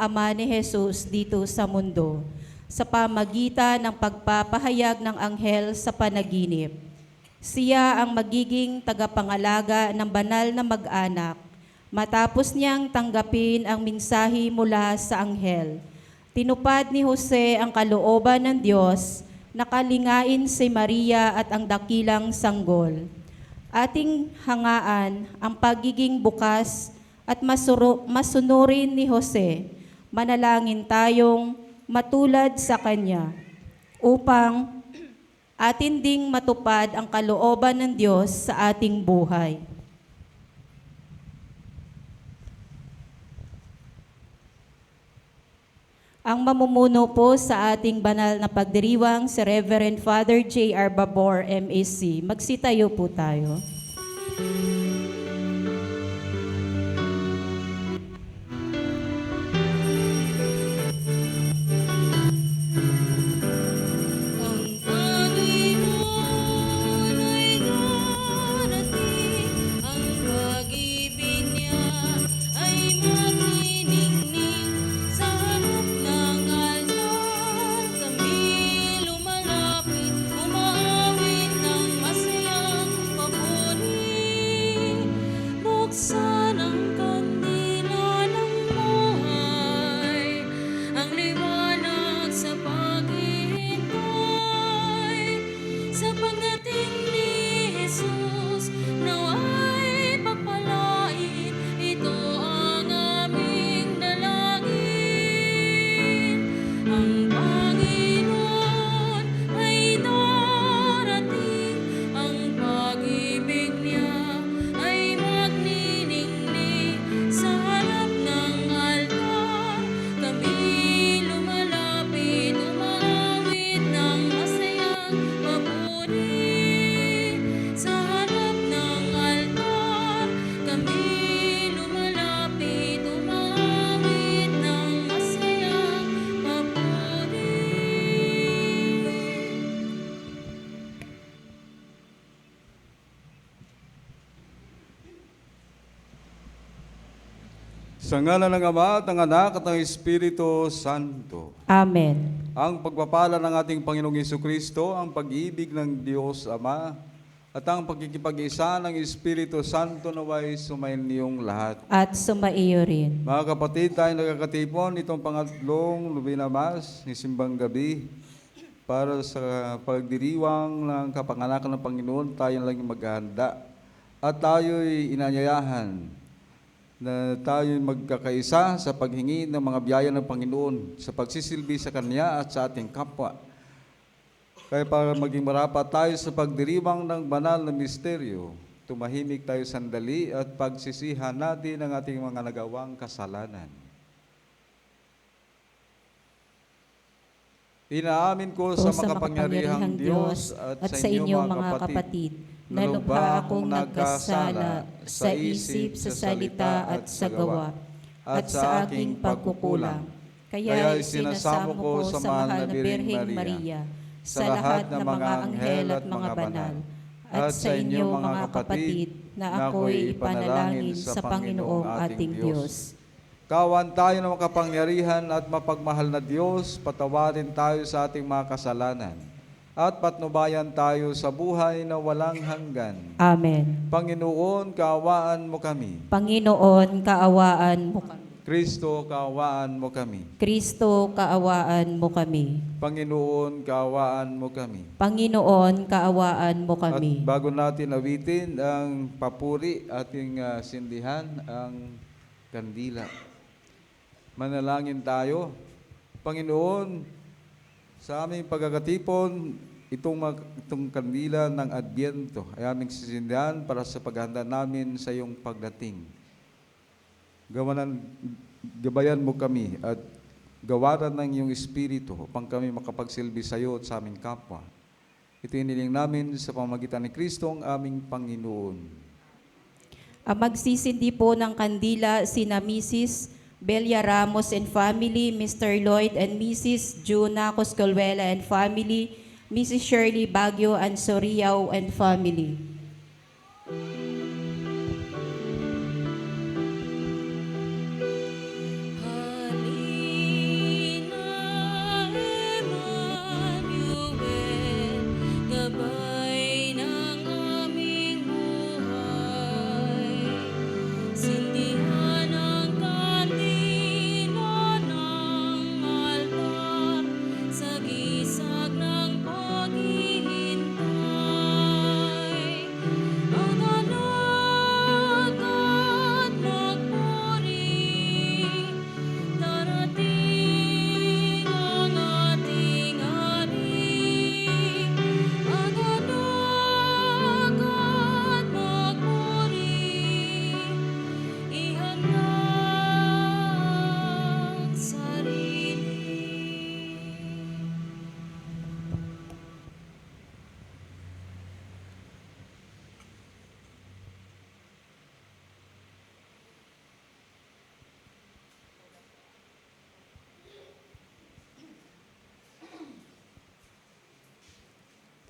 Ama ni Jesus dito sa mundo sa pamagitan ng pagpapahayag ng anghel sa panaginip. Siya ang magiging tagapangalaga ng banal na mag-anak matapos niyang tanggapin ang mensahe mula sa anghel. Tinupad ni Jose ang kalooban ng Diyos na kalingain si Maria at ang dakilang sanggol. Ating hangaan ang pagiging bukas at masunurin ni Jose. Manalangin tayong matulad sa Kanya upang atin ding matupad ang kalooban ng Diyos sa ating buhay. Ang mamumuno po sa ating banal na pagdiriwang si Reverend Father J.R. Babor, MAC. Magsitayo po tayo. Sa ngalan ng Ama at ng Anak at ng Espiritu Santo. Amen. Ang pagpapala ng ating Panginoong Jesucristo, ang pag-ibig ng Diyos Ama, at ang pagkikipag-isa ng Espiritu Santo naway sumayin niyong lahat. At sumaiyo rin. Mga kapatid, tayo nagkakatipon itong pangatlong Novena Mass ni Simbang Gabi para sa pagdiriwang ng kapanganakan ng Panginoon. Tayo lang maghahanda at tayo'y inanyayahan na tayo magkakaisa sa paghingi ng mga biyaya ng Panginoon sa pagsisilbi sa Kanya at sa ating kapwa. Kaya para maging marapat tayo sa pagdiriwang ng banal na misteryo, tumahimik tayo sandali at pagsisihan natin ang ating mga nagawang kasalanan. Inaamin ko sa makapangyarihang Diyos at sa inyo mga kapatid, na lubha akong nagkasala sa isip, sa salita at sa gawa, at sa aking pagkukulang. Kaya isinasamo ko sa mahal na Birheng Maria, sa lahat ng mga anghel at mga banal, at sa inyo mga kapatid, na ako'y ipanalangin sa Panginoong ating Diyos. Kawan tayo ng makapangyarihan at mapagmahal na Diyos, patawarin tayo sa ating mga kasalanan at patnubayan tayo sa buhay na walang hanggan. Amen. Panginoon, kaawaan mo kami. Panginoon, kaawaan mo kami. Kristo, kaawaan mo kami. Kristo, kaawaan mo kami. Panginoon, kaawaan mo kami. Panginoon, kaawaan mo kami. At bago natin awitin ang papuri, ating sindihan ang kandila. Manalangin tayo. Panginoon, sa aming pagkakatipon, itong kandila ng Adbyento ay aming sisindihan para sa paghanda namin sa iyong pagdating. Gabayan mo kami at gawaran ng iyong Espiritu upang kami makapagsilbi sa iyo at sa aming kapwa. Ito iniling namin sa pamamagitan ni Kristo ang aming Panginoon. Ang magsisindi po ng kandila sina Mrs. Belia Ramos and family, Mr. Lloyd and Mrs. Juna Coscolwela and family, Mrs. Shirley Baguio and Soriao and family. Halleluja.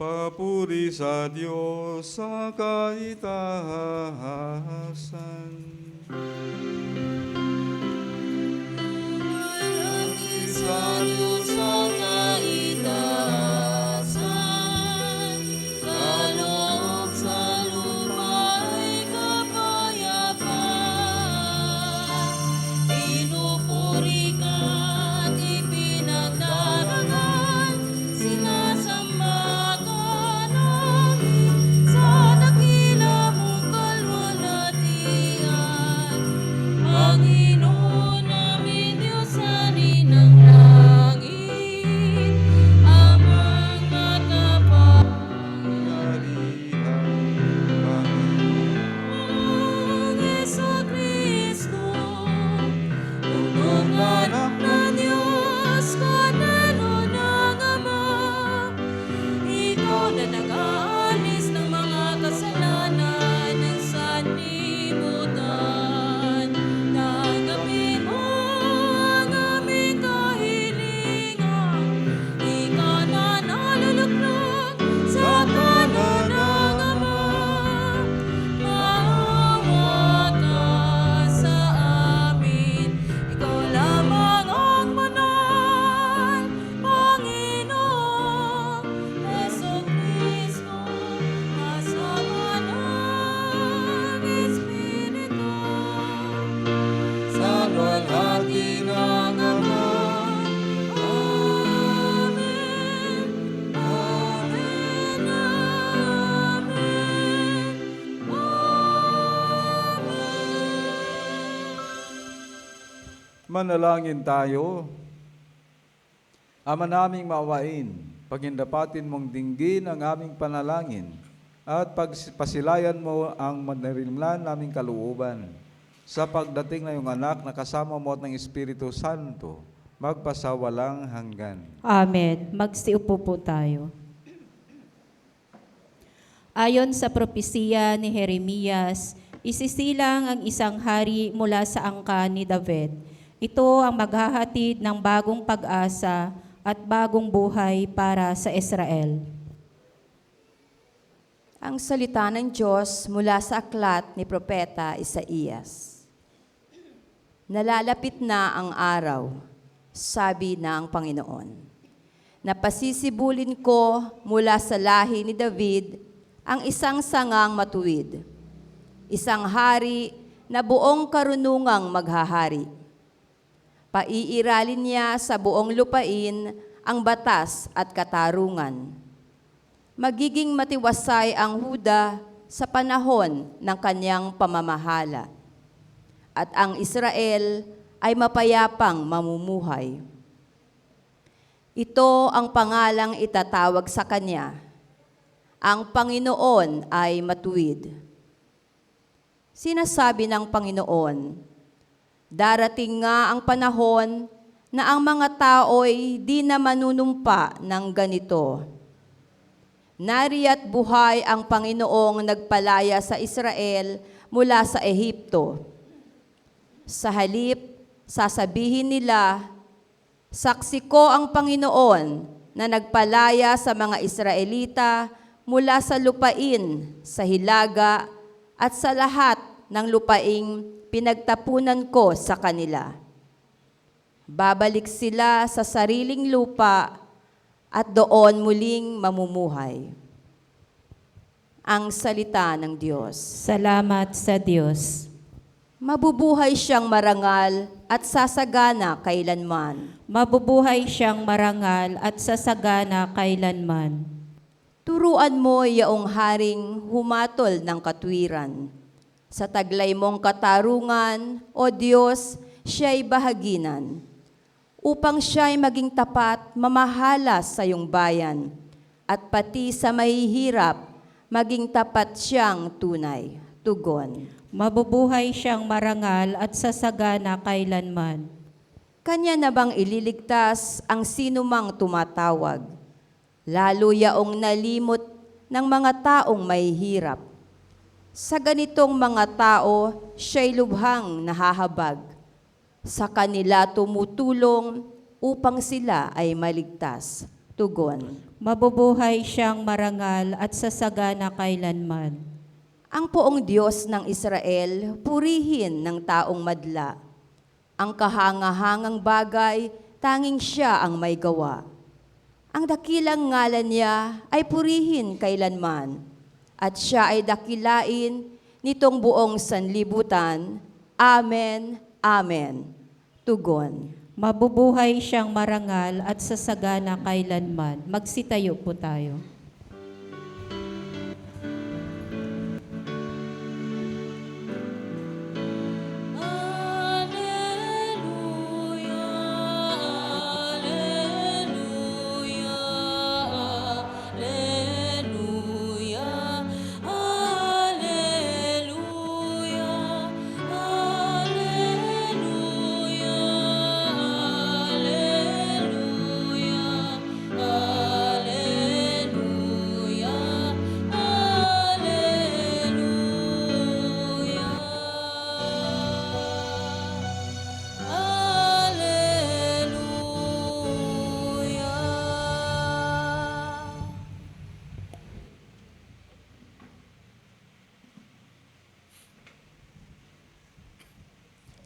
Papuri sa Diyos sa kaitaasan. Sa Diyos sa kaitaasan, kaloob sa luma'y kapayapaan. Pinupuri ka at ipinagdaragan, sinasamba ka namin sa dakila mong kalwalhatian. Panginoon namin, Diyos hari ng langit, amang makapangyarihan. Panginoong Jesucristo, tunong anak ng Diyos, Kordero ng Ama, ikaw na nag-aalis ng mga kasalanan ng sanlibutan. Tanggapin mo ang aming kahilingan, ikaw na naluluklok sa kanan ng Ama. Maawa ka sa amin, ikaw lamang ang banal, Panginoong Jesucristo, kasama ng Espiritu, sa luwalhati ng Ama. Amen. Amen. Amen. Manalangin tayo. Ama naming maawain, pagindapatin mong dinggin ang aming panalangin at pasilayan mo ang manarimlan naming kalooban. Sa pagdating na iyong anak na kasama mo at ng Espiritu Santo, magpasawalang hanggan. Amen. Magsiupo po tayo. Ayon sa propesiya ni Jeremias, isisilang ang isang hari mula sa angka ni David. Ito ang maghahatid ng bagong pag-asa at bagong buhay para sa Israel. Ang salita ng Diyos mula sa aklat ni Propeta Isaías. Nalalapit na ang araw, sabi ng Panginoon. Napasisibulin ko mula sa lahi ni David ang isang sangang matuwid, isang hari na buong karunungang maghahari. Paiiralin niya sa buong lupain ang batas at katarungan. Magiging matiwasay ang Huda sa panahon ng kanyang pamamahala, at ang Israel ay mapayapang mamumuhay. Ito ang pangalang itatawag sa kanya. Ang Panginoon ay matuwid. Sinasabi ng Panginoon, darating nga ang panahon na ang mga tao'y di na manunumpa ng ganito. Nariya't buhay ang Panginoong nagpalaya sa Israel mula sa Ehipto. Sa halip, sasabihin nila, saksi ko ang Panginoon na nagpalaya sa mga Israelita mula sa lupain, sa hilaga, at sa lahat ng lupaing pinagtapunan ko sa kanila. Babalik sila sa sariling lupa at doon muling mamumuhay. Ang salita ng Diyos. Salamat sa Diyos. Mabubuhay siyang marangal at sasagana kailanman. Mabubuhay siyang marangal at sasagana kailanman. Turuan mo yaong haring humatol ng katwiran. Sa taglay mong katarungan, O Diyos, siya'y bahaginan. Upang siya'y maging tapat, mamahala sa iyong bayan. At pati sa mahihirap, maging tapat siyang tunay. Tugon. Mabubuhay siyang marangal at sasagana kailanman. Kanya na bang ililigtas ang sinumang tumatawag? Lalo yaong nalimot ng mga taong mahihirap. Sa ganitong mga tao, siya'y lubhang nahahabag. Sa kanila tumutulong upang sila ay maligtas. Tugon. Mabubuhay siyang marangal at sasagana kailanman. Ang poong Diyos ng Israel, purihin ng taong madla. Ang kahangahangang bagay, tanging siya ang may gawa. Ang dakilang ngalan niya ay purihin kailanman, at siya ay dakilain nitong buong sanlibutan. Amen, Amen. Tugon. Mabubuhay siyang marangal at sasagana kailanman. Magsitayo po tayo.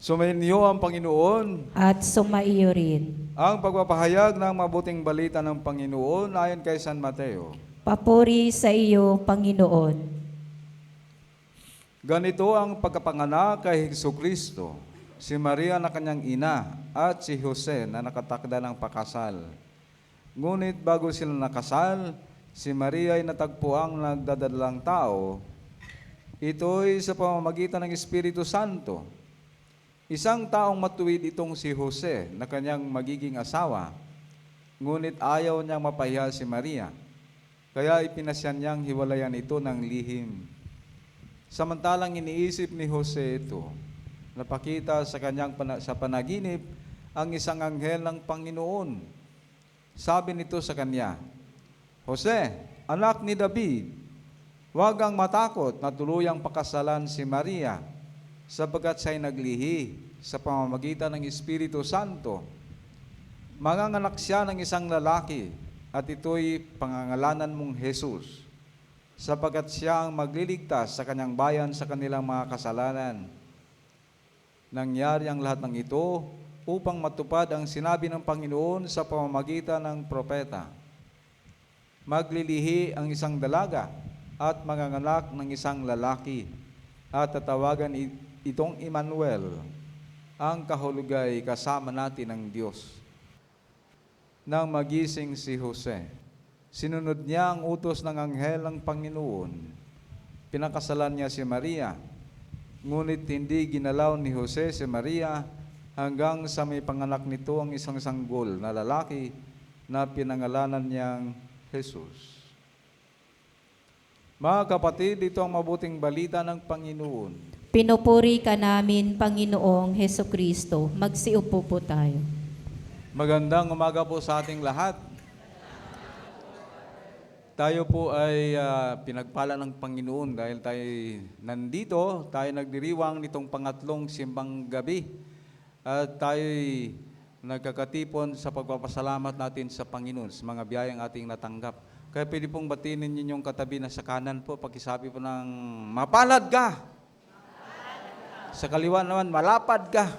Sumainyo ang Panginoon. At sumaiyo rin. Ang pagpapahayag ng mabuting balita ng Panginoon ayon kay San Mateo. Papuri sa iyo, Panginoon. Ganito ang pagkapanganak kay Jesucristo, si Maria na kanyang ina at si Jose na nakatakda ng pakasal. Ngunit bago sila nakasal, si Maria ay natagpuang nagdadalang tao. Ito'y sa pamamagitan ng Espiritu Santo. Isang taong matuwid itong si Jose na kanyang magiging asawa, ngunit ayaw niyang mapahiya si Maria, kaya ipinasyan niyang hiwalayan ito ng lihim. Samantalang iniisip ni Jose ito, napakita sa kanyang sa panaginip ang isang anghel ng Panginoon. Sabi nito sa kanya, Jose, anak ni David, huwag kang matakot na tuluyang pakasalan si Maria, sapagkat siya'y naglihi sa pamamagitan ng Espiritu Santo. Manganganak siya ng isang lalaki, at ito'y pangangalanan mong Jesus, sapagkat siya ang magliligtas sa kanyang bayan sa kanilang mga kasalanan. Nangyari ang lahat ng ito upang matupad ang sinabi ng Panginoon sa pamamagitan ng propeta. Maglilihi ang isang dalaga at manganganak ng isang lalaki, at tatawagan itong Emmanuel, ang kahulugay kasama natin ng Diyos. Nang magising si Jose, sinunod niya ang utos ng anghel ng Panginoon. Pinakasalan niya si Maria, ngunit hindi ginalaw ni Jose si Maria hanggang sa may panganak nito ang isang sanggol na lalaki na pinangalanan niyang Jesus. Mga kapatid, ito ang mabuting balita ng Panginoon. Pinupuri ka namin, Panginoong Hesukristo. Magsiupo po tayo. Magandang umaga po sa ating lahat. Tayo po ay pinagpala ng Panginoon dahil tayo nandito, tayo nagdiriwang nitong pangatlong simbang gabi. At tayo nagkakatipon sa pagpapasalamat natin sa Panginoon sa mga biyayang ating natanggap. Kaya pwede pong batiin ninyong katabi na sa kanan po, pakisabi po ng mapalad ka. Sa kaliwa naman, malapad ka.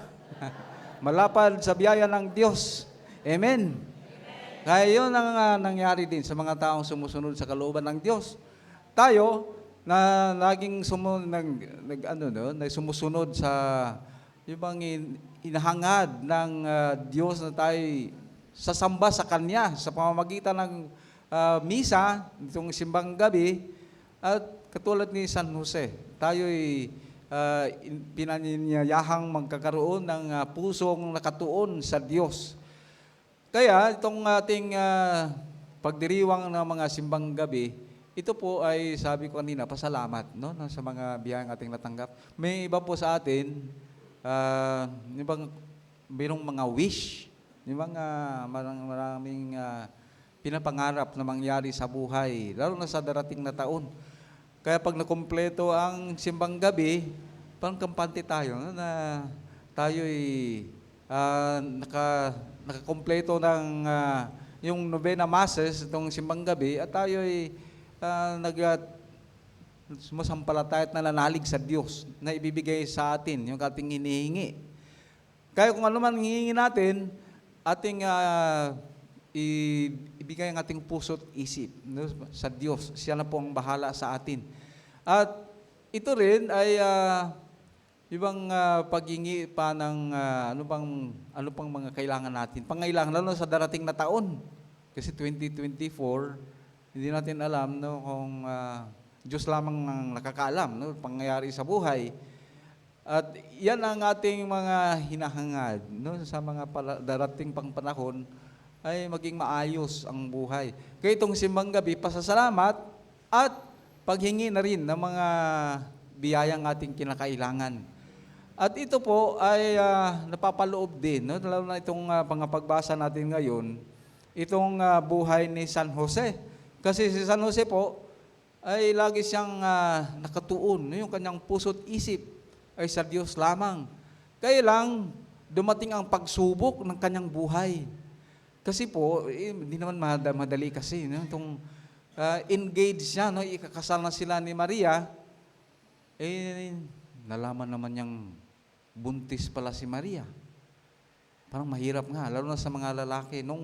Malapad sa biyaya ng Diyos. Amen. Kaya yun ang nangyari din sa mga taong sumusunod sa kalooban ng Diyos. Tayo, na laging sumusunod sa yung bang inahangad ng Diyos na tayo sasamba sa Kanya sa pamamagitan ng misa, itong simbang gabi, at katulad ni San Jose, tayo'y pinanyayahang magkakaroon ng pusong nakatuon sa Diyos. Kaya itong ating pagdiriwang ng mga simbang gabi, ito po ay sabi ko kanina, pasalamat no, sa mga biyayang ating natanggap. May iba po sa atin, mayroong mga wish, yung mga maraming pinapangarap na mangyari sa buhay, lalo na sa darating na taon. Kaya pag nakumpleto ang simbang gabi, parang kampante tayo na tayo'y nakakumpleto ng yung Novena Masses, itong simbang gabi, at tayo ay sumasampalataya at nananalig sa Diyos na ibibigay sa atin yung ating hinihingi. Kaya kung ano man hinihingi natin, ating ibigay ang ating puso't isip, no, sa Diyos. Siya na po ang bahala sa atin. At ito rin ay ibang paghingi pa ng ano pang mga kailangan natin. Pangailangan lalo sa darating na taon. Kasi 2024, hindi natin alam, no, kung Diyos lamang ang nakakaalam, no, pangyayari sa buhay. At yan ang ating mga hinahangad, no, sa mga darating pang panahon ay maging maayos ang buhay. Kaya itong simbang gabi, pasasalamat at paghingi na rin ng mga biyayang ating kinakailangan. At ito po ay napapaloob din, no? Lalo na itong mga pagbasa natin ngayon, itong buhay ni San Jose. Kasi si San Jose po ay lagi siyang nakatuon, no? Yung kanyang puso't isip ay sa Diyos lamang. Kaya lang, dumating ang pagsubok ng kanyang buhay. Kasi po, hindi naman madali kasi, no? Itong engaged siya, no? Ikakasal na sila ni Maria, nalaman naman niyang buntis pala si Maria. Parang mahirap nga, lalo na sa mga lalaki nung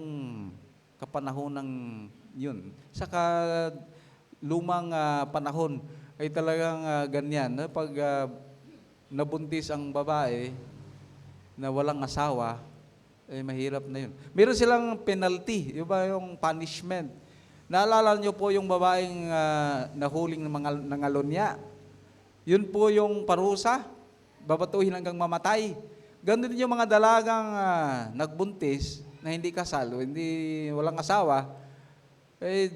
kapanahon ng yun. Sa lumang panahon ay talagang ganyan. No? Pag nabuntis ang babae na walang asawa, ay mahirap na yun. Meron silang penalty, yung punishment. Naalala niyo po yung babaeng nahuling ng ngalonya. Yun po yung parusa, babatuhin hanggang mamatay. Ganun din yung mga dalagang nagbuntis na hindi kasal, walang asawa,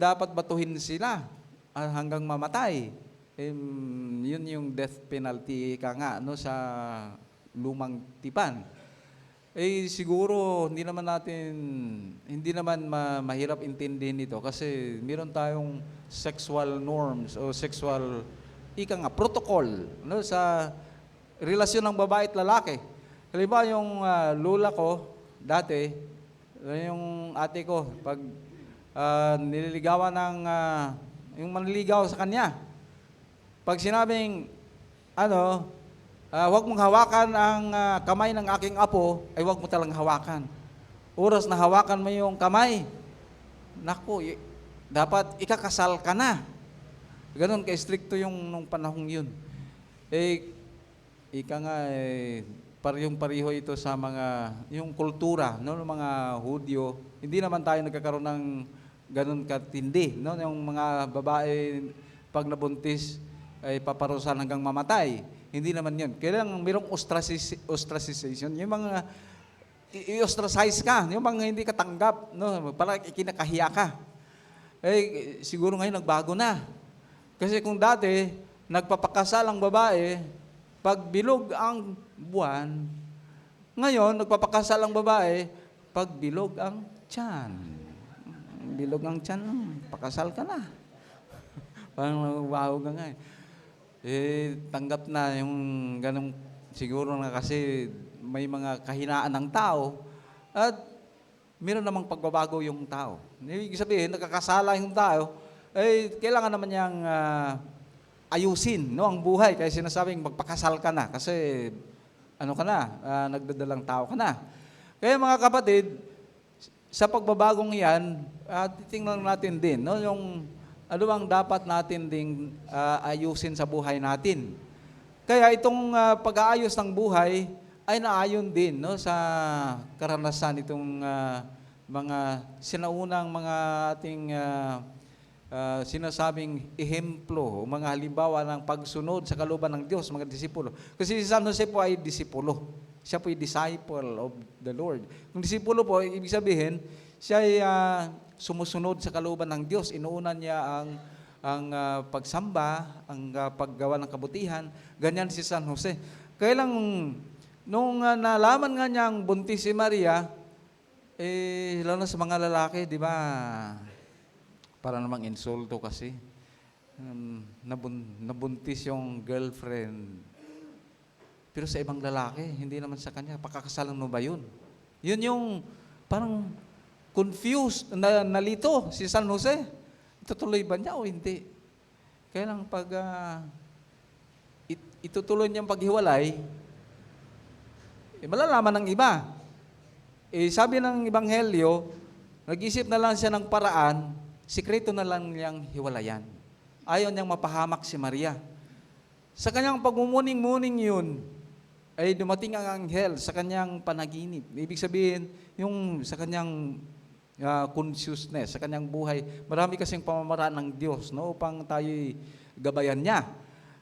dapat batuhin sila hanggang mamatay. Yun yung death penalty ka nga, no, sa lumang tipan. Siguro hindi naman mahirap intindihin ito kasi meron tayong sexual norms o sexual protocol, no, sa relasyon ng babae at lalaki. Halimbawa yung lula ko dati, yung ate ko, pag nililigawan yung manliligaw sa kanya, pag sinabing huwag mong hawakan ang kamay ng aking apo, ay huwag mo talang hawakan. Oras na hawakan mo yung kamay, naku, dapat ikakasal ka na. Ganon ka-stricto nung panahong yun. Parehong-pareho ito sa yung kultura, no, ng mga Hudyo. Hindi naman tayo nagkakaroon ng ganon katindi, no, yung mga babae pag nabuntis ay paparusahan hanggang mamatay. Hindi naman yun. Kailangan mayroong ostracization. Yung mga i-ostracize ka, yung mga hindi katanggap, no, parang ikinakahiya ka. Siguro ngayon nagbago na. Kasi kung dati, nagpapakasal ang babae, pag bilog ang buwan, ngayon, nagpapakasal ang babae, pag bilog ang tiyan. Bilog ang tiyan, pakasal ka na. Parang nagbago ka nga tanggap na yung ganong, siguro na kasi may mga kahinaan ng tao at meron namang pagbabago yung tao. Ibig sabihin, nagkakasala yung tao, kailangan naman niyang ayusin, no, ang buhay. Kaya sinasabing magpakasal ka na kasi nagdadalang tao ka na. Kaya mga kapatid, sa pagbabagong yan, titingnan natin din, no, yung ano ang dapat natin ding ayusin sa buhay natin. Kaya itong pag-aayos ng buhay ay naayon din, no, sa karanasan itong mga sinaunang mga ating sinasabing ehemplo, mga halimbawa ng pagsunod sa kalooban ng Diyos, mga disipulo. Kasi si San Jose po ay disipulo. Siya po ay disciple of the Lord. Kung disipulo po, ibig sabihin, siya ay sumusunod sa kalooban ng Diyos. Inuunan niya ang pagsamba, ang paggawa ng kabutihan. Ganyan si San Jose. Kaya lang, nung nalaman nga niyang buntis si Maria, lalo na sa mga lalaki, di ba, para namang insulto kasi. Nabuntis yung girlfriend. Pero sa ibang lalaki, hindi naman sa kanya. Pakakasalan mo ba yun? Yun yung parang confused, nalito si San Jose. Itutuloy ba niya o hindi? Kaya lang pag itutuloy niyang paghiwalay, malalaman ng iba. Sabi ng Ebanghelyo, nag-isip na lang siya ng paraan, sikreto na lang niyang hiwalayan. Ayaw niyang mapahamak si Maria. Sa kanyang pagmumuning-muning yun, ay dumating ang anghel sa kanyang panaginip. Ibig sabihin, yung sa kanyang consciousness, sa kanyang buhay, marami kasing pamamaraan ng Diyos, no, upang tayo'y gabayan niya.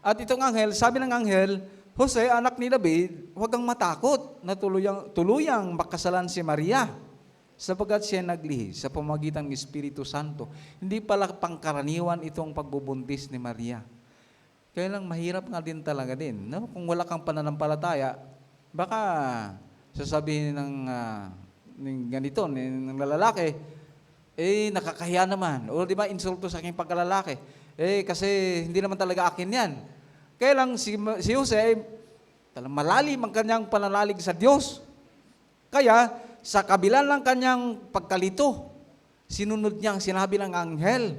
At itong anghel, sabi ng anghel, Jose, anak ni David, huwag kang matakot na tuluyang makasalan si Maria sapagkat siya naglihi sa pamamagitan ng Espiritu Santo. Hindi pala pangkaraniwan itong pagbubuntis ni Maria. Kaya lang mahirap nga din talaga din. No? Kung wala kang pananampalataya, baka sasabihin ng ganito, ng lalaki, nakakahiya naman. O di ba, insulto sa aking pagkalalaki. Kasi hindi naman talaga akin yan. Kaya lang si Jose, malalim ang kanyang pananalig sa Diyos. Kaya, sa kabila ng kanyang pagkalito, sinunod niya ang sinabi ng anghel.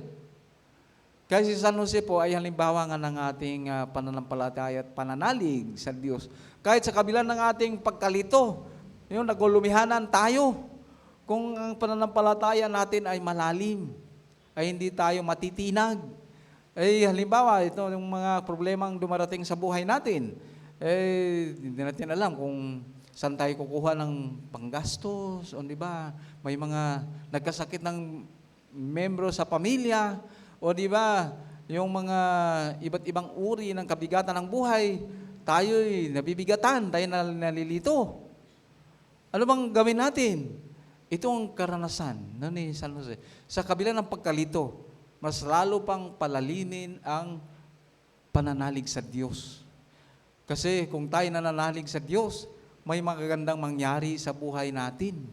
Kaya si San Jose po ay halimbawa nga ng ating pananampalataya at pananalig sa Diyos. Kahit sa kabila ng ating pagkalito, yung nagulumihanan tayo, kung ang pananampalataya natin ay malalim, ay hindi tayo matitinag. Halimbawa, ito yung mga problemang dumarating sa buhay natin. Hindi natin alam kung saan tayo kukuha ng panggastos, o di ba? May mga nagkasakit ng membro sa pamilya, o di ba? Yung mga iba't ibang uri ng kabigatan ng buhay, tayo'y nabibigatan, tayo nalilito. Ano bang gawin natin? Ito ang karanasan ni San Jose. Sa kabila ng pagkalito, mas lalo pang palalimin ang pananalig sa Diyos. Kasi kung tayo nananalig sa Diyos, may magagandang mangyari sa buhay natin.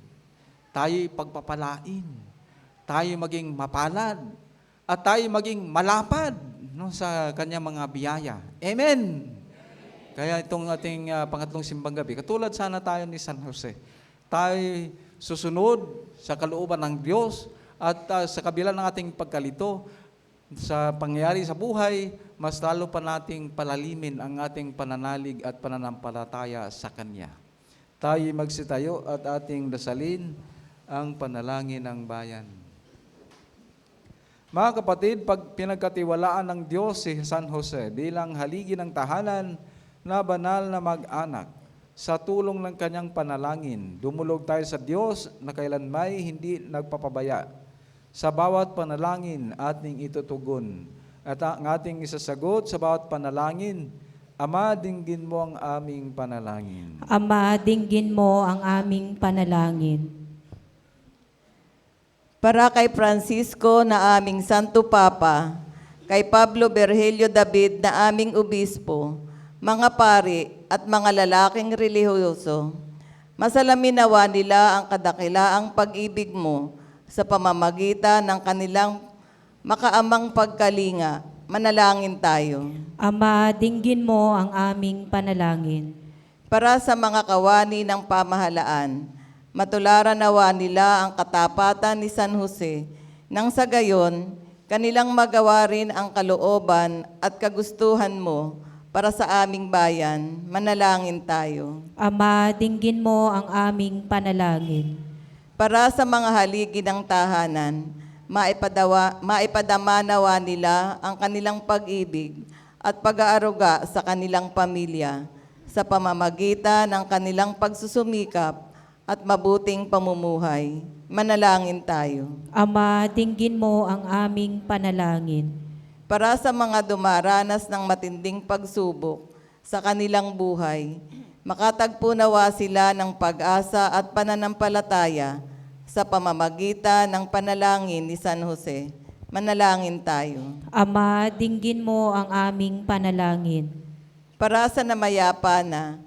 Tayo'y pagpapalain. Tayo maging mapalad. At tayo maging malapad, no, sa kanyang mga biyaya. Amen! Kaya itong ating pangatlong simbang gabi, katulad sana tayo ni San Jose. Tayo susunod sa kalooban ng Diyos at sa kabila ng ating pagkalito, sa pangyayari sa buhay, mas lalo pa nating palalimin ang ating pananalig at pananampalataya sa Kanya. Tayo magsitayo at ating dasalin ang panalangin ng bayan. Mga kapatid, pag pinagkatiwalaan ng Diyos si San Jose bilang haligi ng tahanan na banal na mag-anak, sa tulong ng kanyang panalangin, dumulog tayo sa Diyos na kailanmay hindi nagpapabaya. Sa bawat panalangin ating itutugon at ang ating isasagot sa bawat panalangin, Ama, dinggin mo ang aming panalangin. Ama, dinggin mo ang aming panalangin. Para kay Francisco na aming Santo Papa, kay Pablo Virgilio David na aming Obispo, mga pari at mga lalaking relihiyoso, masalamin nawa nila ang kadakilaang pag-ibig mo sa pamamagitan ng kanilang makaamang pagkalinga. Manalangin tayo. Ama, dinggin mo ang aming panalangin. Para sa mga kawani ng pamahalaan, matularan nawa nila ang katapatan ni San Jose, nang sa gayon, kanilang magawa rin ang kalooban at kagustuhan mo para sa aming bayan. Manalangin tayo. Ama, dinggin mo ang aming panalangin. Para sa mga haligi ng tahanan, maipadama nawa nila ang kanilang pag-ibig at pag-aaruga sa kanilang pamilya sa pamamagitan ng kanilang pagsusumikap at mabuting pamumuhay. Manalangin tayo. Ama, dinggin mo ang aming panalangin. Para sa mga dumaranas ng matinding pagsubok sa kanilang buhay, makatagpo nawa sila ng pag-asa at pananampalataya sa pamamagitan ng panalangin ni San Jose. Manalangin tayo. Ama, dinggin mo ang aming panalangin. Para sa namayapa na,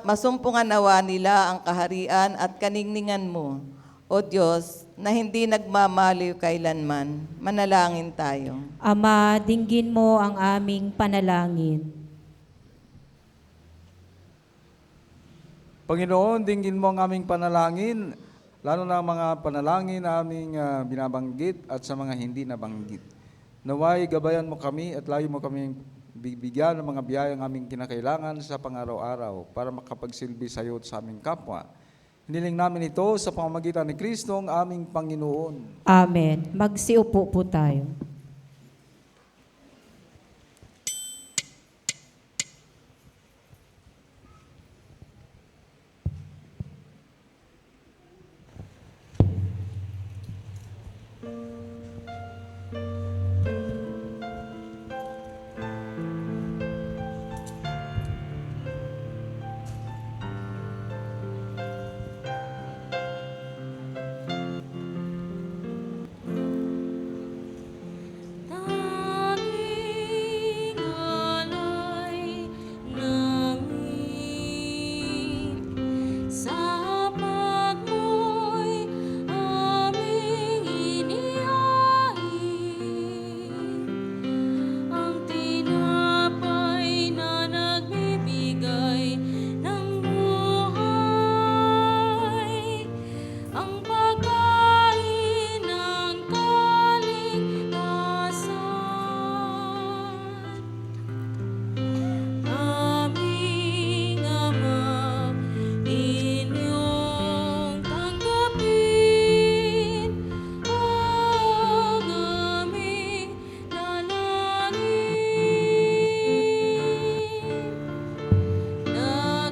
masumpungan nawa nila ang kaharian at kaningningan mo, O Diyos, na hindi nagmamaliw kailanman. Manalangin tayo. Ama, dinggin mo ang aming panalangin. Panginoon, dinggin mo ang aming panalangin, lalo na ang mga panalangin na aming binabanggit at sa mga hindi nabanggit. Naway gabayan mo kami at layo mo kami bibigyan ng mga biyayang aming kinakailangan sa pang-araw-araw para makapagsilbi sa iyo at sa aming kapwa. Hiniling namin ito sa pamamagitan ni Kristo ang aming Panginoon. Amen. Magsiupo po tayo. Tanging alay namin sa pagmo'y aming inihain, ang tinapay na nagbibigay ng buhay, ang pagkain ng kaligtasan. Aming Ama, inyong tanggapin ang aming dalangin.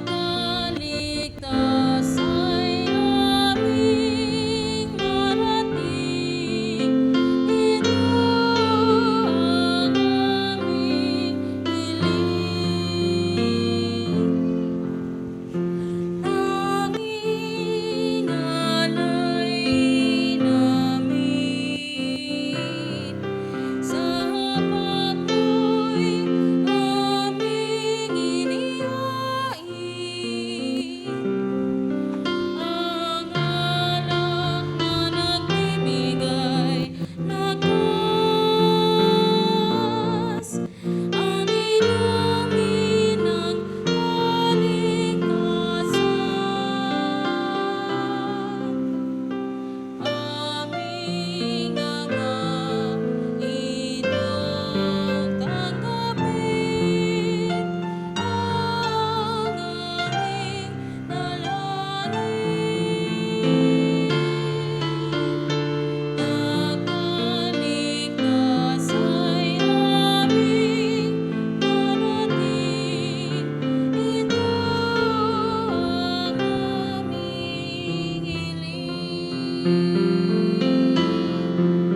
Nakaligtas ay aming marating, ito ang aming hiling. Tanging alay namin sa pagmo'y aming inihain, ang alak na nagbibigay lakas, ang inumin ng kaligtasan. Aming Ama, inyong tanggapin ang aming dalangin. Nakaligtas ay aming marating, ito ang aming hiling. Aming Ama, inyong tanggapin ang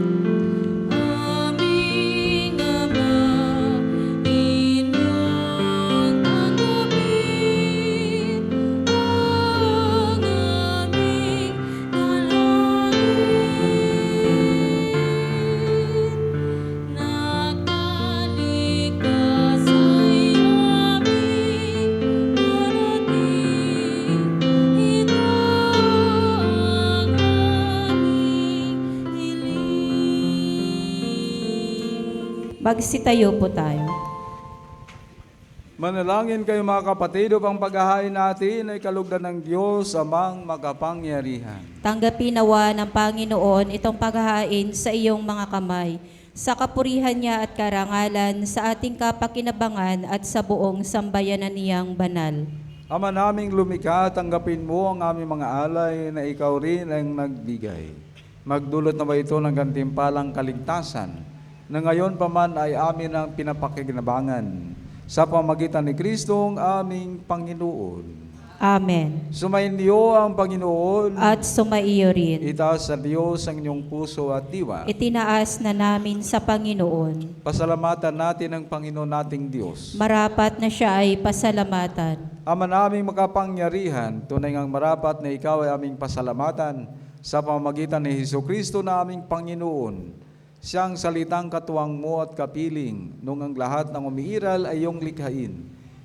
aming dalangin. Nakaligtas ay aming marating, ito ang aming hiling. Magsitayo po tayo. Manalangin kayo mga kapatid upang paghahain natin ay kalugdan ng Diyos amang makapangyarihan. Tanggapin nawa ng Panginoon itong paghahain sa iyong mga kamay, sa kapurihan niya at karangalan, sa ating kapakinabangan at sa buong sambayanan niyang banal. Ama naming lumikha, tanggapin mo ang aming mga alay na ikaw rin ang nagbigay. Magdulot na ba ito ng gantimpalang kaligtasan, na ngayon pa man ay amin ang pinapakikinabangan, sa pamagitan ni Kristo ang aming Panginoon. Amen. Sumainyo ang Panginoon, At sumaiyo rin. itaas sa Diyos ang inyong puso at diwa. Itinaas na namin sa Panginoon. Pasalamatan natin ang Panginoon nating Diyos. Marapat na siya ay pasalamatan. Ama naming makapangyarihan, tunay ngang marapat na ikaw ay aming pasalamatan sa pamamagitan ni Hesukristo na aming Panginoon. Siyang salitang katuwang mo at kapiling, nung ang lahat ng umiiral ay iyong likhain.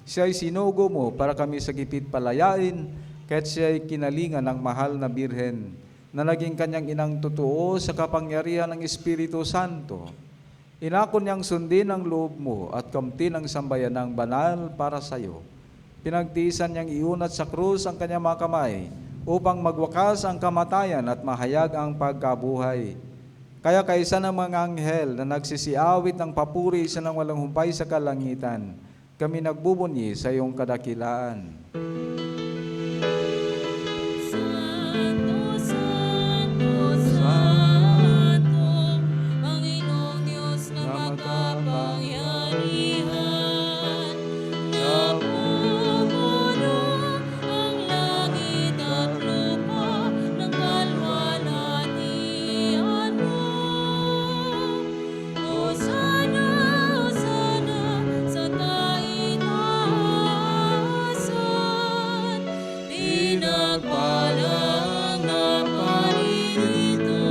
Siya'y sinugo mo para kami sa gipit palayain, kaya't siya'y kinalingan ng mahal na birhen, na naging kanyang inang totoo sa kapangyarihan ng Espiritu Santo. Inako niyang sundin ang loob mo at kamtin ang sambayanang banal para sa iyo. Pinagtiisan niyang iunat sa krus ang kanyang mga kamay upang magwakas ang kamatayan at mahayag ang pagkabuhay. Kaya kaisa ng mga anghel na nagsisiawit ng papuri sa nang walang humpay sa kalangitan, kami nagbubunyi sa iyong kadakilaan. Santo, Santo, Santo, Panginoong Diyos na makapangyarihan, namumuno ang langit at lupa ng kalwalhatian mo. Hosana, Hosana sa taitaasan, pinagpalang na paririto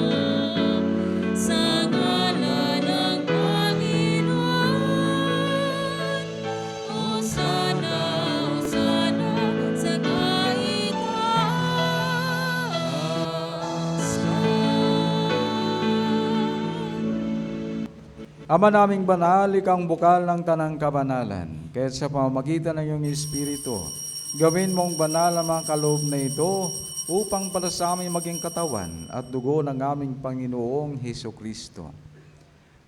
sa ngalan ng Panginoon. Hosana, Hosana sa taitaasan. Ama naming banal, ikang bukal ng tanang kabanalan, kaya sa pamamagitan ng iyong Espiritu, gawin mong banal ang mga kaloob na ito upang para sa aming maging katawan at dugo ng aming Panginoong Heso Kristo.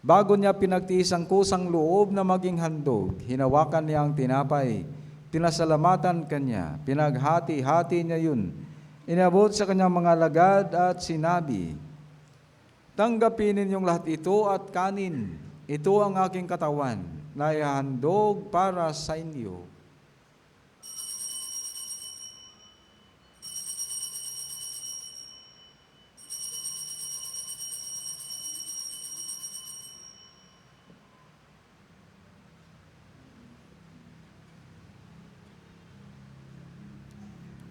Bago niya pinagtiis ang kusang loob na maging handog, hinawakan niya ang tinapay, pinasalamatan kanya, pinaghati-hati niya yun, inabot sa kanyang mga alagad at sinabi, "Tanggapin ninyong lahat ito at kanin. Ito ang aking katawan na ihahandog para sa inyo."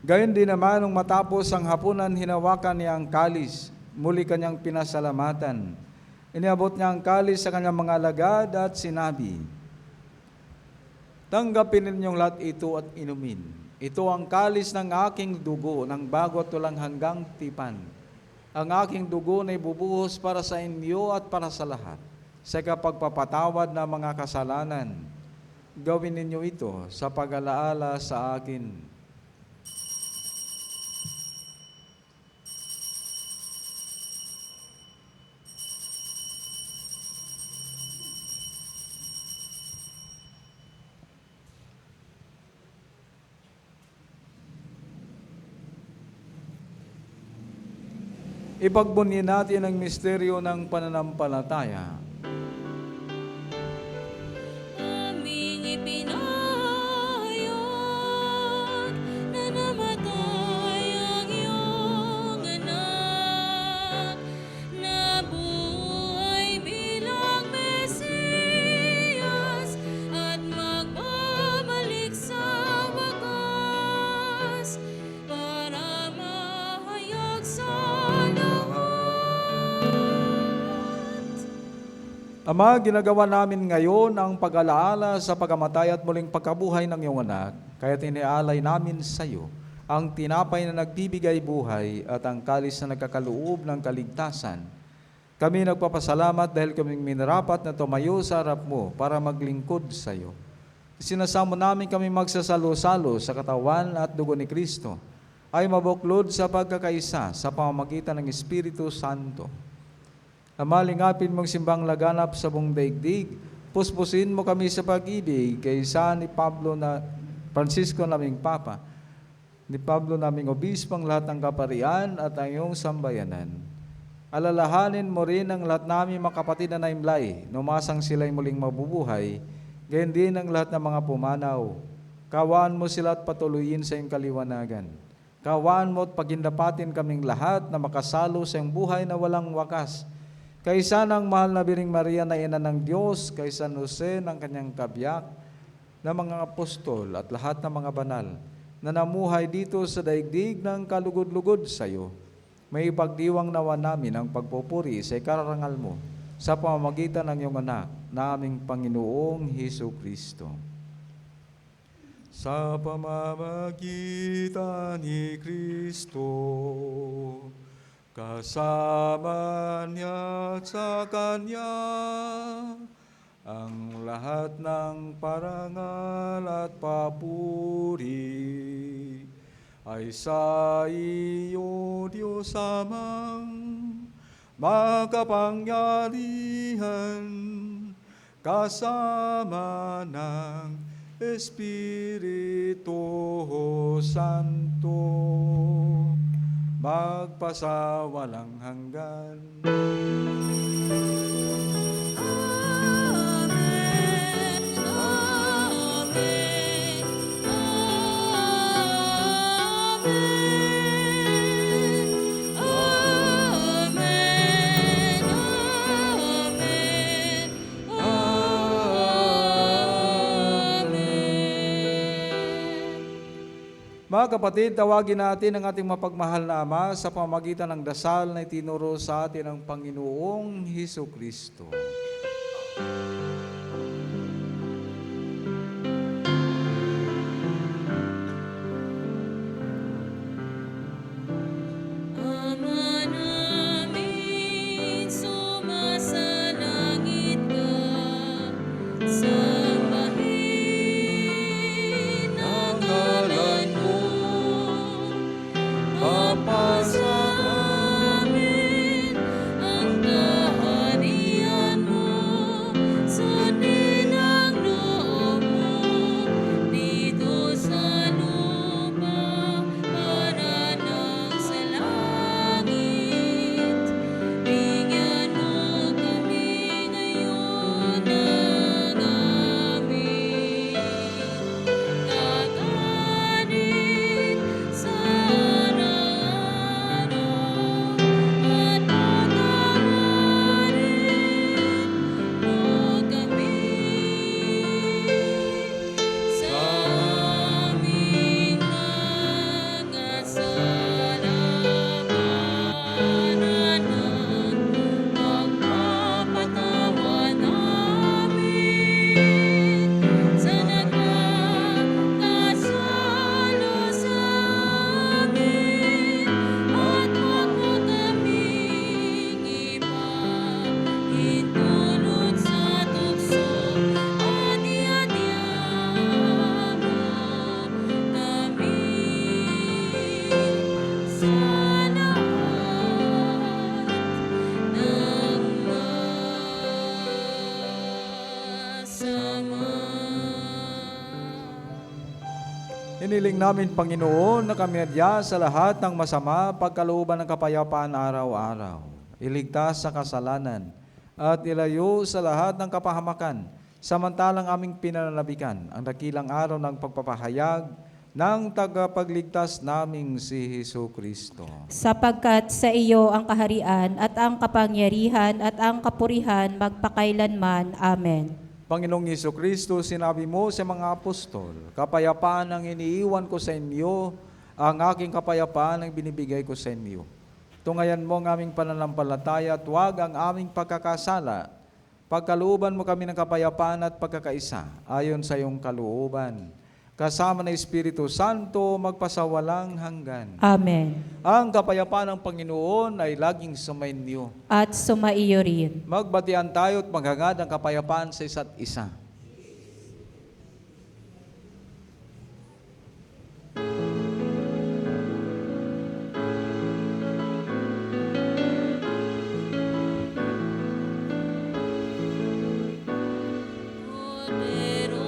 Gayon din naman, nung matapos ang hapunan, hinawakan niya ang kalis, muli kanyang pinasalamatan. Iniabot niya ang kalis sa kanyang mga alagad at sinabi, "Tanggapin ninyong lahat ito at inumin. Ito ang kalis ng aking dugo ng bago at walang hanggang tipan. Ang aking dugo na ibubuhos para sa inyo at para sa lahat, sa kapagpapatawad ng mga kasalanan. Gawin ninyo ito sa pag-alaala sa akin." Ipagbunyi natin ang misteryo ng pananampalataya. Aming ipinahayag na namatay ang iyong anak, na buhay bilang Mesiyas at magbabalik sa wakas para mahayag sa lahat. Ama, ginagawa namin ngayon ang pag-alaala sa pagkamatay at muling pagkabuhay ng iyong anak, kaya tinialay namin sa iyo ang tinapay na nagbibigay buhay at ang kalis na nagkakaloob ng kaligtasan. Kami nagpapasalamat dahil kaming minarapat na tumayo sa harap mo para maglingkod sa iyo. Sinasamo namin kami magsasalo-salo sa katawan at dugo ni Kristo ay mabuklod sa pagkakaisa sa pamamagitan ng Espiritu Santo. Ama, lingapin mong simbang laganap sa buong daigdig, puspusin mo kami sa pag-ibig kaysa ni Francisco naming Papa, ni Pablo naming Obispong lahat ng kaparian at ang iyong sambayanan. Alalahanin mo rin ang lahat namin mga kapatid na naimlay, numasang sila'y muling mabubuhay, gayon din ang lahat ng mga pumanaw. Kawaan mo sila at patuloyin sa iyong kaliwanagan. Kawaan mo at pagindapatin kaming lahat na makasalo sa iyong buhay na walang wakas. Kaysa ng mahal na Biring Maria na ina ng Diyos, kay San Jose ng kanyang kabiyak, na mga apostol at lahat ng mga banal na namuhay dito sa daigdig ng kalugod-lugod sa iyo, may ipagdiwang nawa namin ang pagpupuri sa ikarangal mo sa pamamagitan ng iyong anak na aming Panginoong Heso Kristo. Sa pamamagitan ni Kristo, kasama niya at sa Kanya, ang lahat ng parangal at papuri ay sa iyo, Diyos Amang makapangyarihan, kasama ng Espiritu Santo, magpasawalang hanggan. Amen. Amen. Amen. Amen. Amen. Mga kapatid, tawagin natin ang ating mapagmahal na Ama sa pamamagitan ng dasal na itinuro sa atin ng Panginoong Hesus Kristo. Ama namin, sumasalangit ka, sambahin ang ngalan mo. Mapasa amin ang kaharian mo, sundin ang loob mo dito sa lupa para nang sa langit. Bigyan mo kami ngayon ng aming kakanin sa araw-araw, at patawarin mo kami sa aming mga sala, para ng pagpapatawa namin sa nagkakasala sa amin, at huwag mo kaming ipahintulot sa tukso, at iadya mo kami sa lahat ng masama. Hiniling namin, Panginoon, na kami adya sa lahat ng masama, pagkalooban ng kapayapaan araw-araw. Iligtas sa kasalanan at ilayo sa lahat ng kapahamakan, samantalang aming pinananabikan ang dakilang araw ng pagpapahayag ng tagapagligtas naming si Hesus Kristo. Sapagkat sa iyo ang kaharian at ang kapangyarihan at ang kapurihan magpakailanman. Amen. Panginoong Hesus Kristo, sinabi mo sa mga apostol, kapayapaan ang iniiwan ko sa inyo, ang aking kapayapaan ang binibigay ko sa inyo. Tungayan mo ang aming pananampalataya at huwag ang aming pagkakasala. Pagkalooban mo kami ng kapayapaan at pagkakaisa, ayon sa iyong kalooban. Kasama ng Espiritu Santo, magpasawalang hanggan. Amen. Ang kapayapaan ng Panginoon ay laging sumainyo. At sumaiyo rin. Magbatian tayo at maghangad ang kapayapaan sa isa't isa. Kordero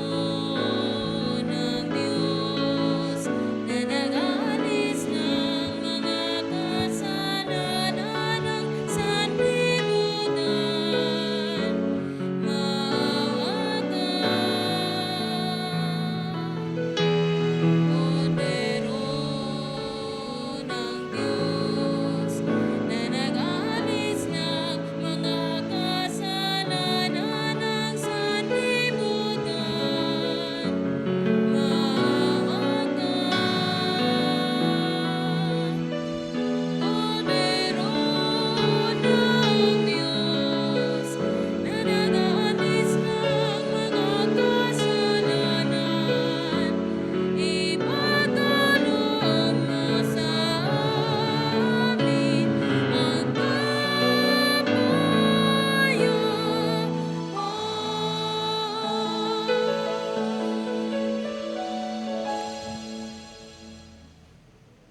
ng Diyos na nag-aalis ng mga kasalanan ng sanlibutan, maawa ka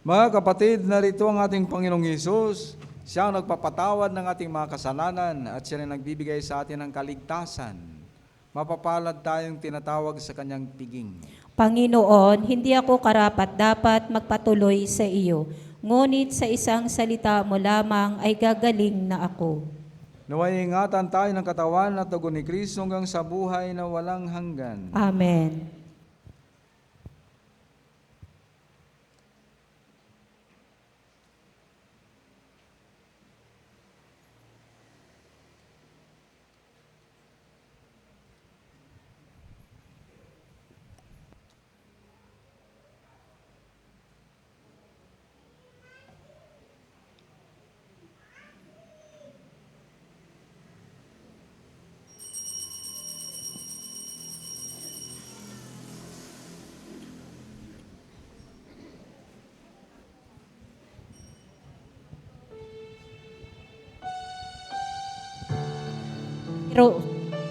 Mga kapatid, narito ang ating Panginoong Hesus. Siya ang nagpapatawad ng ating mga kasalanan at siya rin nagbibigay sa atin ng kaligtasan. Mapapalad tayong tinatawag sa kanyang piging. Panginoon, hindi ako karapat-dapat magpatuloy sa iyo, ngunit sa isang salita mo lamang ay gagaling na ako. Naway ingatan tayo ng katawan at dugo ni Kristo hanggang sa buhay na walang hanggan. Amen.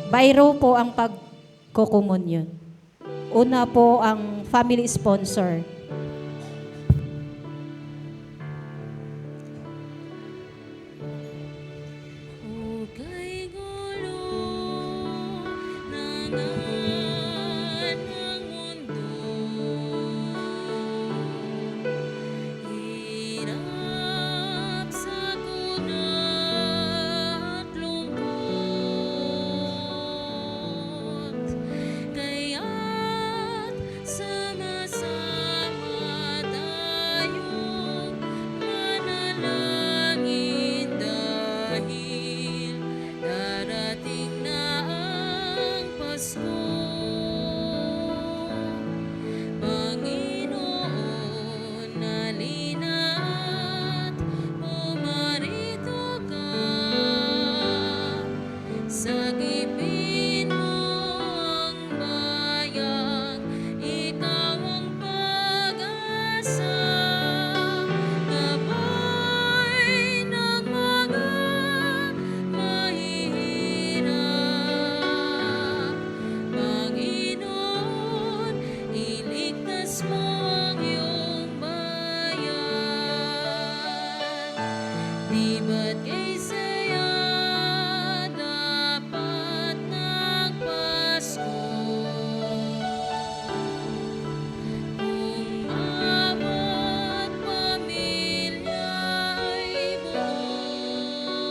Bayro po ang pagkukumunyon. Una po ang family sponsor. Hukay gulo nangan ang mundo, hirap sa kuna at lungkot, kaya't sama-sama tayong manalangin dahil darating na ang Pasko. Panginoon, halina't pumarito ka. Sagipin mo ang bayan, ikaw ang pag-asa. Gabay ng mga mahihirap. Panginoon, iligtas mo ang iyong bayan. Di ba't kay saya dapat nagpasko? Kung bawat pamilya ay buo,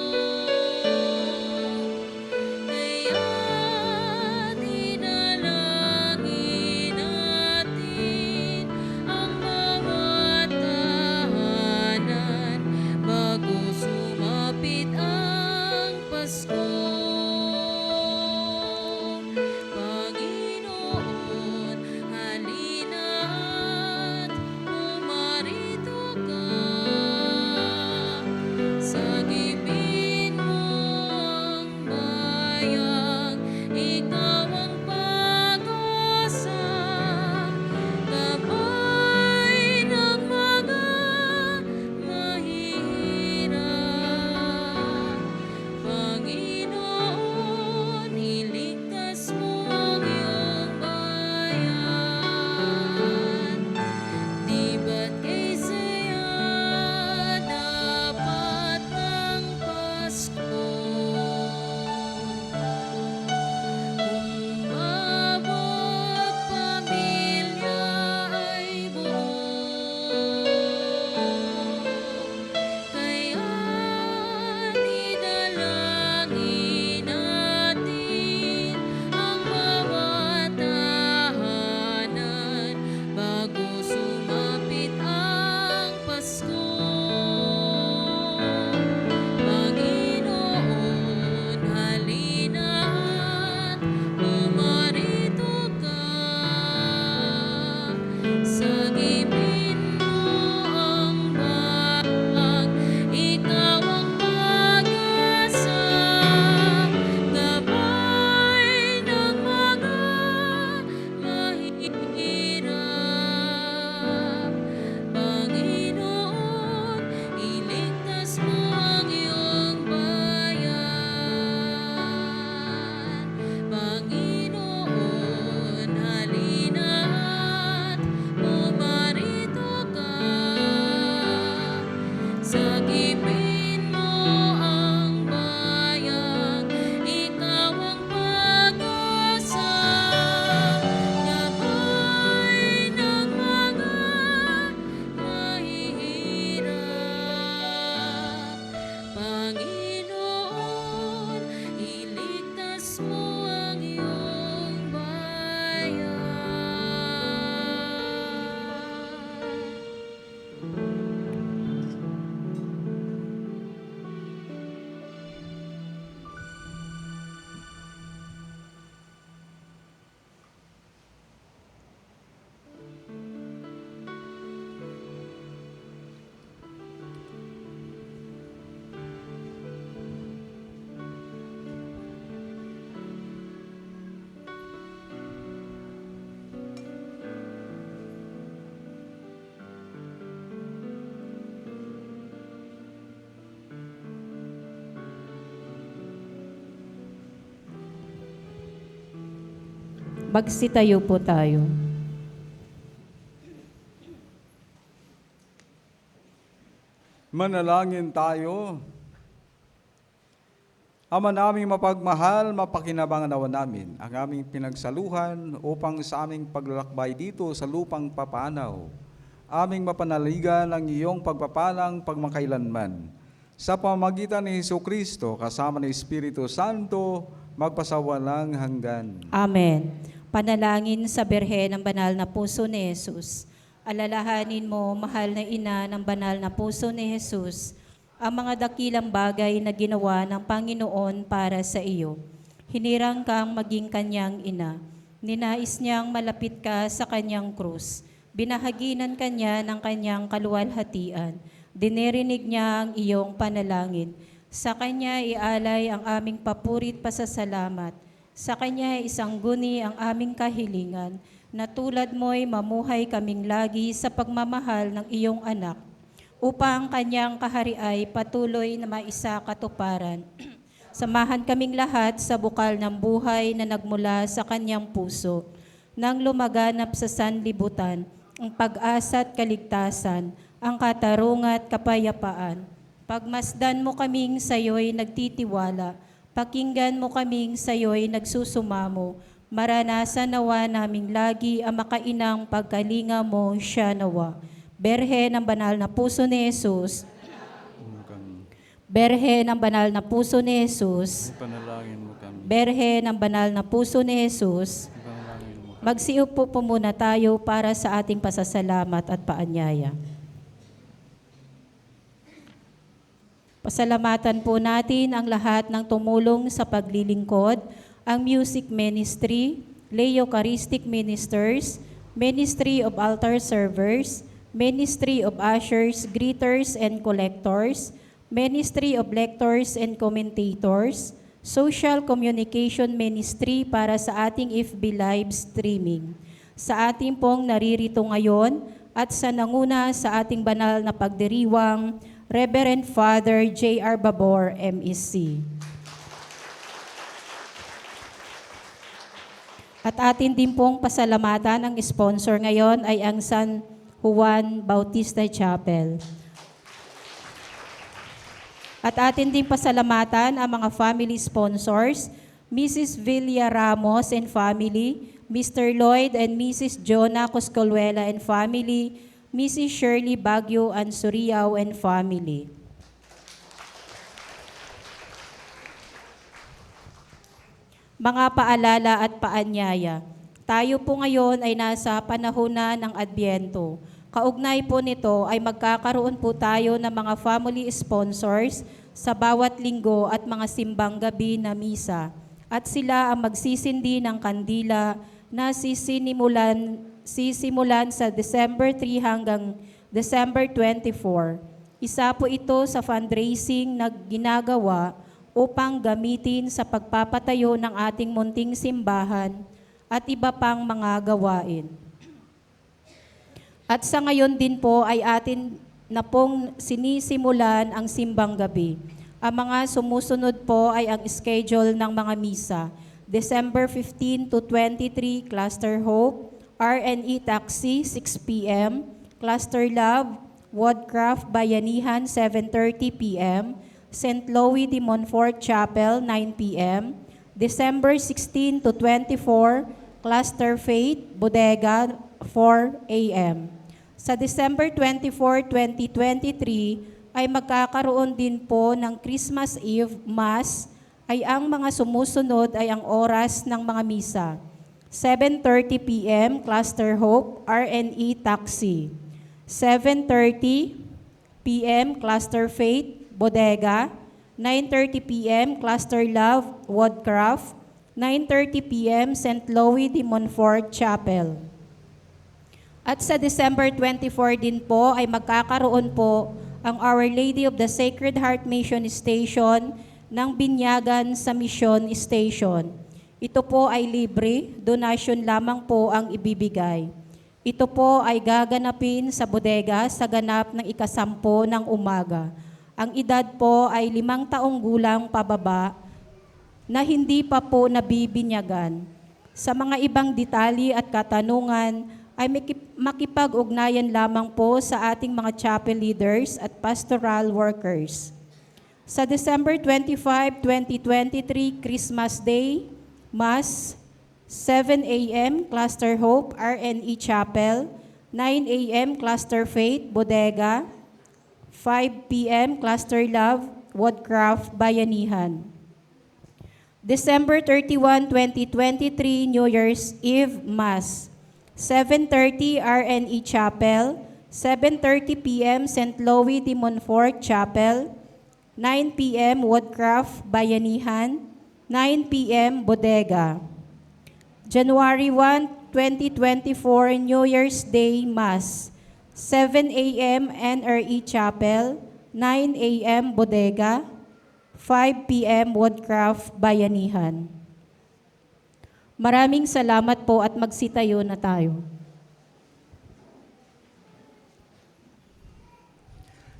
kaya't dinalangin natin ang bawat tahanan bago sumapit Magsitayo po tayo. Manalangin tayo. Ama naming mapagmahal, mapakinabangan nawa namin ang aming pinagsaluhan upang sa aming paglalakbay dito sa lupang papanaw. Aming mapanaligan ang iyong pagpapalang pagmakailanman. Sa pamamagitan ni Jesucristo, kasama ng Espiritu Santo, magpasawalang hanggan. Amen. Panalangin sa Birhen ng Banal na Puso ni Jesus. Alalahanin mo, mahal na ina ng banal na puso ni Jesus, ang mga dakilang bagay na ginawa ng Panginoon para sa iyo. Hinirang kang maging kanyang ina. Ninais niyang malapit ka sa kanyang krus. Binahaginan kanya ng kanyang kaluwalhatian. Dinirinig niya ang iyong panalangin. Sa kanya ialay ang aming papurit pasasalamat. Sa kanya isang guni ang aming kahilingan, na tulad mo'y mamuhay kaming lagi sa pagmamahal ng iyong anak, upang ang kanyang kahari ay patuloy na maisakatuparan. Samahan kaming lahat sa bukal ng buhay na nagmula sa kanyang puso, nang lumaganap sa sanlibutan, ang pag-asa at kaligtasan, ang katarungan at kapayapaan. Pagmasdan mo kaming sayo'y nagtitiwala, pakinggan mo kaming sayo'y nagsusumamo, maranasan nawa naming lagi ang makainang pagkalinga mo siya nawa. Berhe ng banal na puso ni Jesus. Berhe ng banal na puso ni Jesus. Panalangin mo kami. Berhe ng banal na puso ni Jesus. Panalangin mo. Magsiupo po muna tayo para sa ating pasasalamat at paanyaya. Pasalamatan po natin ang lahat ng tumulong sa paglilingkod, ang music ministry, lay Eucharistic ministers, ministry of altar servers, ministry of ushers, greeters and collectors, ministry of lectors and commentators, social communication ministry para sa ating FB live streaming. Sa ating pong naririto ngayon at sa nanguna sa ating banal na pagdiriwang, Reverend Father J.R. Babor, MEC. At atin din pong pasalamatan ang sponsor ngayon ay ang San Juan Bautista Chapel. At atin din pasalamatan ang mga family sponsors, Mrs. Villa Ramos and family, Mr. Lloyd and Mrs. Jonah Coscoluela and family, Mrs. Shirley Baguio and Suriao and family. Mga paalala at paanyaya, tayo po ngayon ay nasa panahon na ng Adbyento. Kaugnay po nito ay magkakaroon po tayo ng mga family sponsors sa bawat linggo at mga simbang gabi na misa. At sila ang magsisindi ng kandila na sisimulan sa December 3 hanggang December 24. Isa po ito sa fundraising na ginagawa upang gamitin sa pagpapatayo ng ating munting simbahan at iba pang mga gawain. At sa ngayon din po ay atin na pong sinisimulan ang simbang gabi. Ang mga sumusunod po ay ang schedule ng mga misa. December 15 to 23, Cluster Hope, RNE Taxi, 6 p.m., Cluster Love, Woodcraft Bayanihan, 7:30 p.m., St. Louis de Montfort Chapel, 9 p.m., December 16 to 24, Cluster Faith, Bodega, 4 a.m. Sa December 24, 2023, ay magkakaroon din po ng Christmas Eve Mass, ay ang mga sumusunod ay ang oras ng mga misa. 7:30 p.m., Cluster Hope, RNE Taxi. 7:30 p.m., Cluster Faith, Bodega. 9:30 p.m., Cluster Love, Woodcraft. 9:30 p.m., St. Louis de Montfort Chapel. At sa December 24 din po ay magkakaroon po ang Our Lady of the Sacred Heart Mission Station ng Binyagan sa Mission Station. Ito po ay libre, donasyon lamang po ang ibibigay. Ito po ay gaganapin sa bodega sa ganap ng 10:00 ng umaga. Ang edad po ay 5 taong gulang pababa na hindi pa po nabibinyagan. Sa mga ibang detalye at katanungan ay makipag-ugnayan lamang po sa ating mga chapel leaders at pastoral workers. Sa December 25, 2023, Christmas Day, Mass, 7 a.m. Cluster Hope, RNE Chapel, 9 a.m. Cluster Faith, Bodega, 5 p.m. Cluster Love, Woodcraft, Bayanihan. December 31, 2023, New Year's Eve Mass, 7:30 RNE Chapel, 7:30 p.m. St. Louis de Montfort Chapel, 9 p.m. Woodcraft, Bayanihan, 9 p.m. Bodega. January 1, 2024, New Year's Day Mass, 7 a.m. NRE Chapel, 9 a.m. Bodega, 5 p.m. Woodcraft, Bayanihan. Maraming salamat po at magsitayo na tayo.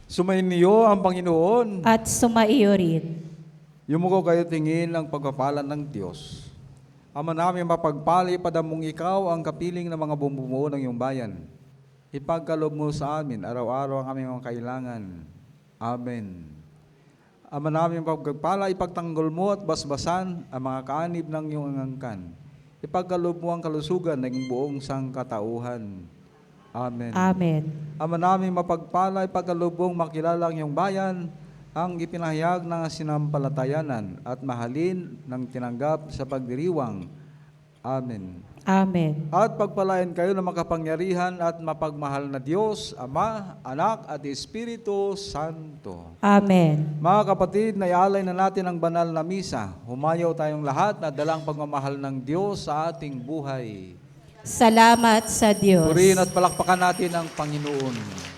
Sumainyo ang Panginoon. At sumaiyo rin. Yumuko kayo tingin ang pagpapalan ng Diyos. Ama namin mapagpali, padamong ikaw ang kapiling ng mga bumubuo ng iyong bayan. Ipagkaloob mo sa amin araw-araw ang aming mga kailangan. Amen. Ama namin pagpagpala, ipagtanggol mo at basbasan ang mga kaanib ng iyong angangkan. Ipagkaloob mo ang kalusugan ng buong sangkatauhan. Amen. Amen. Ama namin mapagpala, ipagkaloob mong makilala ang iyong bayan, ang ipinahayag ng sinampalatayanan at mahalin ng tinanggap sa pagdiriwang. Amen. Amen. At pagpalain kayo ng makapangyarihan at mapagmahal na Diyos, Ama, Anak at Espiritu Santo. Amen. Mga kapatid, naialay na natin ang banal na misa. Humayaw tayong lahat na dalang pagmamahal ng Diyos sa ating buhay. Salamat sa Diyos. Purihin at palakpakan natin ang Panginoon.